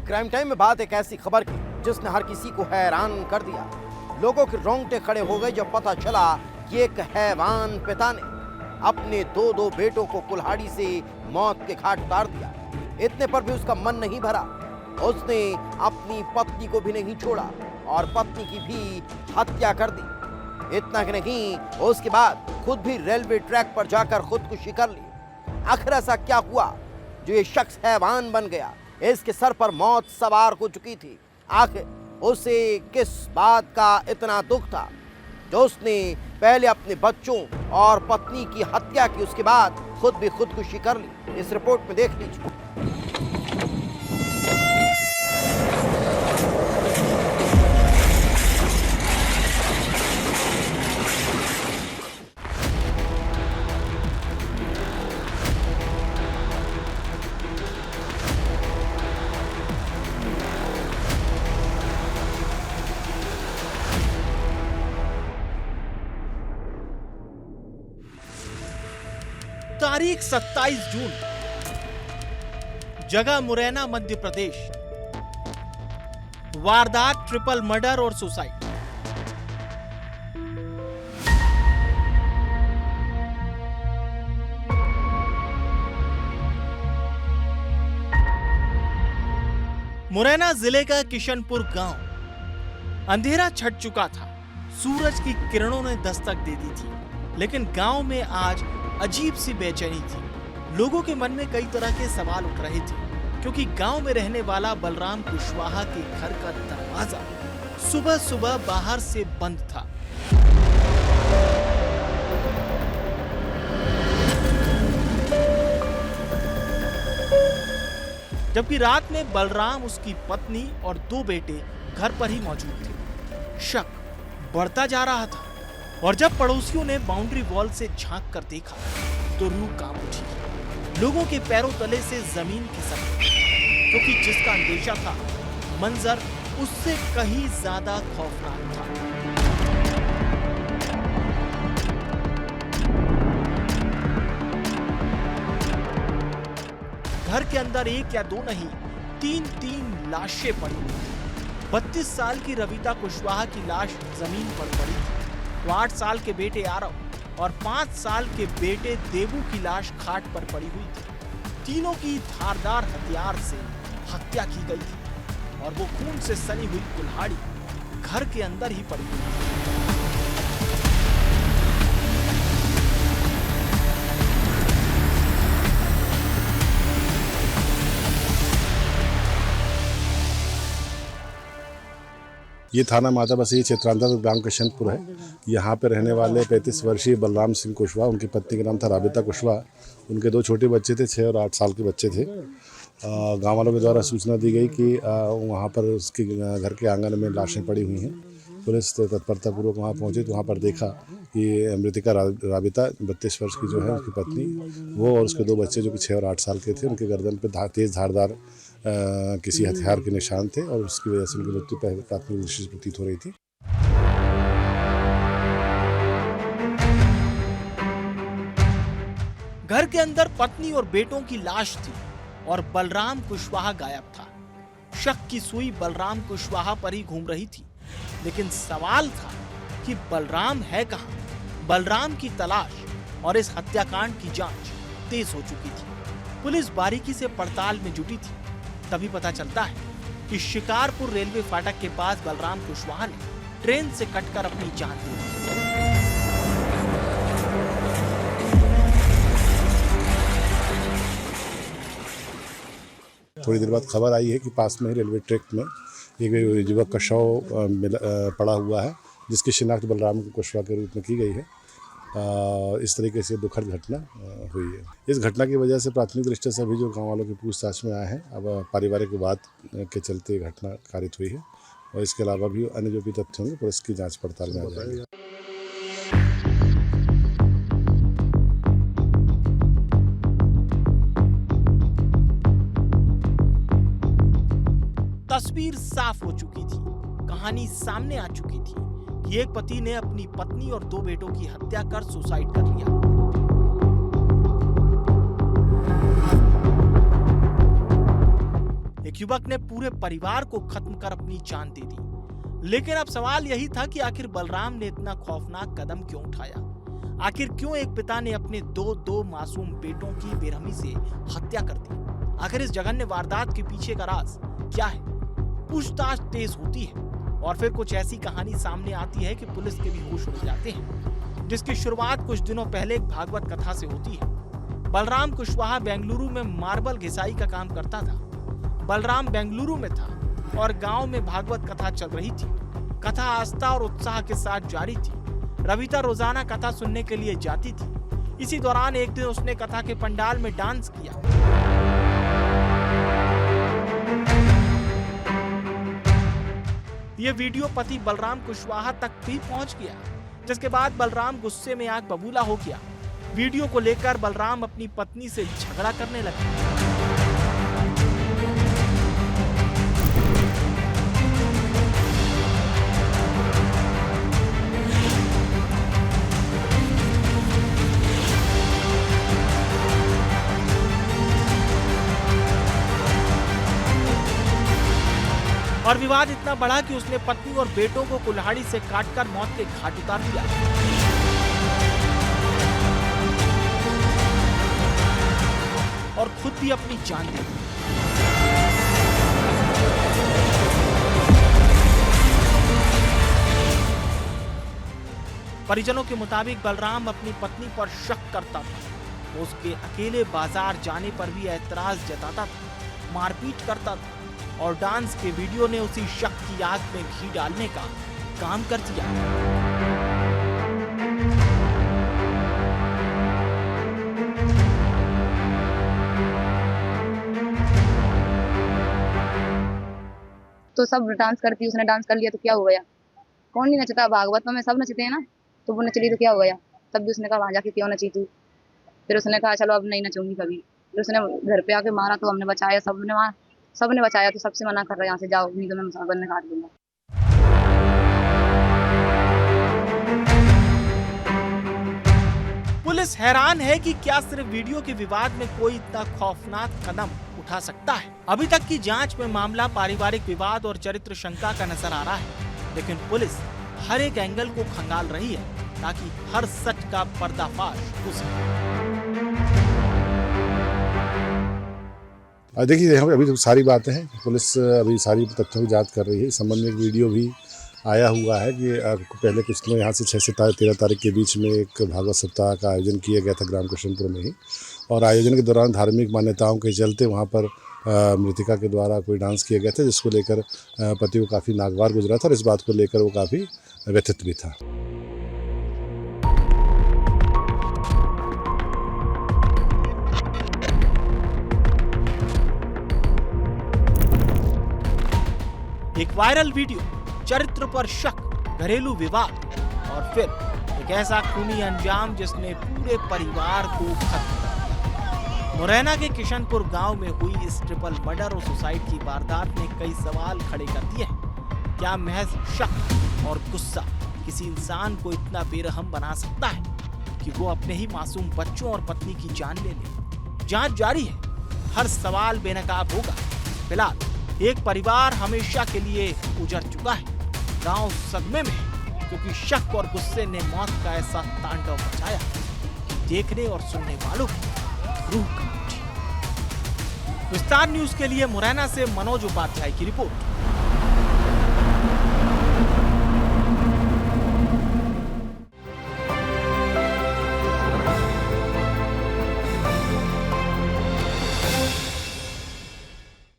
Crime time में बात एक ऐसी खबर की जिसने हर किसी को हैरान कर दिया। लोगों के रोंगटे खड़े हो गए जब पता चला कि एक हैवान पिता ने अपने दो बेटों को कुल्हाड़ी से मौत के घाट उतार दिया। इतने पर भी उसका मन नहीं भरा, उसने अपनी पत्नी को भी नहीं छोड़ा और पत्नी की भी हत्या कर दी। इतना कि नहीं, उसके बाद खुद भी रेलवे ट्रैक पर जाकर खुदकुशी कर ली। आखिर ऐसा क्या हुआ जो ये शख्स हैवान बन गया? इसके सर पर मौत सवार हो चुकी थी। आखिर उसे किस बात का इतना दुख था जो उसने पहले अपने बच्चों और पत्नी की हत्या की, उसके बाद खुद भी खुदकुशी कर ली? इस रिपोर्ट में देख लीजिए। तारीख 27 जून, जगह मुरैना, मध्य प्रदेश। वारदात ट्रिपल मर्डर और सुसाइड। मुरैना जिले का किशनपुर गांव। अंधेरा छट चुका था, सूरज की किरणों ने दस्तक दे दी थी, लेकिन गांव में आज अजीब सी बेचैनी थी। लोगों के मन में कई तरह के सवाल उठ रहे थे, क्योंकि गांव में रहने वाला बलराम कुशवाहा के घर का दरवाजा सुबह सुबह बाहर से बंद था। जबकि रात में बलराम, उसकी पत्नी और 2 बेटे घर पर ही मौजूद थे। शक बढ़ता जा रहा था और जब पड़ोसियों ने बाउंड्री वॉल से झांक कर देखा तो रूह कांप उठी। लोगों के पैरों तले से जमीन खिसक गई, क्योंकि जिसका अंदेशा था, मंजर उससे कहीं ज्यादा खौफनाक था। घर के अंदर 1 या 2 नहीं, 3 लाशें पड़ी हुई थी। 32 साल की रविता कुशवाहा की लाश जमीन पर पड़ी थी। 8 साल के बेटे आरव और 5 साल के बेटे देवू की लाश खाट पर पड़ी हुई थी। तीनों की धारदार हथियार से हत्या की गई थी और वो खून से सनी हुई कुल्हाड़ी घर के अंदर ही पड़ी हुई थी। ये थाना माता बसी क्षेत्रांतर्गत ग्राम किशनपुर है। यहाँ पे रहने वाले 35 वर्षीय बलराम सिंह कुशवाहा, उनकी पत्नी का नाम था राबिता कुशवाहा। उनके 2 छोटे बच्चे थे, 6 और 8 साल के बच्चे थे। गाँव वालों के द्वारा सूचना दी गई कि वहाँ पर उसके घर के आंगन में लाशें पड़ी हुई हैं। पुलिस तत्परतापूर्वक वहाँ पहुँची तो वहाँ पर देखा कि मृतिका राबिता 32 वर्ष की जो है उसकी पत्नी, वो और उसके 2 बच्चे जो कि 6 और 8 साल के थे, उनके गर्दन पर तेज धारदार किसी हथियार के निशान थे और उसकी वजह से उनकी मृत्यु प्राथमिक दृष्टि से प्रतीत हो रही थी। घर के अंदर पत्नी और बेटों की लाश थी और बलराम कुशवाहा गायब था। शक की सुई बलराम कुशवाहा पर ही घूम रही थी, लेकिन सवाल था कि बलराम है कहां? बलराम की तलाश और इस हत्याकांड की जांच तेज हो चुकी थी। पुलिस बारीकी से पड़ताल में जुटी थी। तभी पता चलता है कि शिकारपुर रेलवे फाटक के पास बलराम कुशवाहा ने ट्रेन से कटकर अपनी जान दी। थोड़ी देर बाद खबर आई है कि पास में ही रेलवे ट्रैक में एक युवक का शव पड़ा हुआ है, जिसकी शिनाख्त बलराम कुशवाहा के रूप में की गई है। इस तरीके से दुखद घटना हुई है। इस घटना की वजह से प्राथमिक दृष्टि से अभी जो गांव वालों की पूछताछ में आए हैं, अब पारिवारिक विवाद के चलते घटना कारित हुई है और इसके अलावा भी अन्य जो भी तथ्य होंगे पुलिस की जांच पड़ताल में आ जाएंगे। तस्वीर साफ हो चुकी थी, कहानी सामने आ चुकी थी कि एक पति ने अपनी पत्नी और 2 बेटों की हत्या कर सुसाइड कर लिया। एक युवक ने पूरे परिवार को खत्म कर अपनी जान दे दी। लेकिन अब सवाल यही था कि आखिर बलराम ने इतना खौफनाक कदम क्यों उठाया? आखिर क्यों एक पिता ने अपने दो मासूम बेटों की बेरहमी से हत्या कर दी? आखिर इस जघन्य वारदात के पीछे का राज क्या है? पूछताछ तेज होती है और फिर कुछ ऐसी कहानी सामने आती है कि पुलिस के भी होश उड़ जाते हैं, जिसकी शुरुआत कुछ दिनों पहले एक भागवत कथा से होती है। बलराम कुशवाहा बेंगलुरु में मार्बल घिसाई का काम करता था। बलराम बेंगलुरु में था और गांव में भागवत कथा चल रही थी। कथा आस्था और उत्साह के साथ जारी थी। रविता रोजाना कथा सुनने के लिए जाती थी। इसी दौरान एक दिन उसने कथा के पंडाल में डांस किया। ये वीडियो पति बलराम कुशवाहा तक भी पहुंच गया, जिसके बाद बलराम गुस्से में आग बबूला हो गया। वीडियो को लेकर बलराम अपनी पत्नी से झगड़ा करने लगा। और विवाद इतना बढ़ा कि उसने पत्नी और बेटों को कुल्हाड़ी से काटकर मौत के घाट उतार दिया। और खुद भी अपनी जान दे दी। परिजनों के मुताबिक बलराम अपनी पत्नी पर शक करता था। उसके अकेले बाजार जाने पर भी ऐतराज जताता था, मारपीट करता था और डांस के वीडियो ने उसी शक की आग में घी डालने का काम कर दिया। तो सब डांस करती, उसने डांस कर लिया तो क्या हो गया? कौन नहीं नचता? भागवत में सब नचते हैं ना, तो वो नच ली तो क्या हो गया? तब भी उसने कहा वहां जाके क्यों नची तू? फिर उसने कहा चलो अब नहीं नचूंगी कभी। फिर उसने घर पे आके मारा तो हमने बचाया, सबने बचाया। तो सबसे मना कर रहा है यहाँ से जाओ, नहीं तो मैं मुसाफिर ने काट दूंगा। पुलिस हैरान है कि क्या सिर्फ वीडियो के विवाद में कोई इतना खौफनाक कदम उठा सकता है। अभी तक की जांच में मामला पारिवारिक विवाद और चरित्र शंका का नजर आ रहा है, लेकिन पुलिस हर एक एंगल को खंगाल रही है ताकि हर सच का पर्दाफाश हो सके। देखिए यहाँ पे अभी तो सारी बातें हैं, पुलिस अभी सारी तथ्यों की जांच कर रही है। इस संबंध में एक वीडियो भी आया हुआ है कि पहले कुछ दिनों यहाँ से 6 से 13 तारीख के बीच में एक भागवत सप्ताह का आयोजन किया गया था ग्राम कृष्णपुर में ही। और आयोजन के दौरान धार्मिक मान्यताओं के चलते वहाँ पर मृतिका के द्वारा कोई डांस किया गया था, जिसको लेकर पति को काफ़ी नागवार गुजरा था और इस बात को लेकर वो काफ़ी व्यथित भी था। एक वायरल वीडियो, चरित्र पर शक, घरेलू विवाद और फिर एक ऐसा खूनी अंजाम जिसने पूरे परिवार को खत्म कर दिया। मुरैना के किशनपुर गांव में हुई इस ट्रिपल मर्डर और सुसाइड की वारदात ने कई सवाल खड़े कर दिए हैं। क्या महज शक और गुस्सा किसी इंसान को इतना बेरहम बना सकता है कि वो अपने ही मासूम बच्चों और पत्नी की जान ले ले? जांच जारी है, हर सवाल बेनकाब होगा। फिलहाल एक परिवार हमेशा के लिए उजड़ चुका है। गांव सदमे में है क्योंकि शक और गुस्से ने मौत का ऐसा तांडव मचाया कि देखने और सुनने वालों की रूह कांप उठी। विस्तार न्यूज के लिए मुरैना से मनोज उपाध्याय की रिपोर्ट।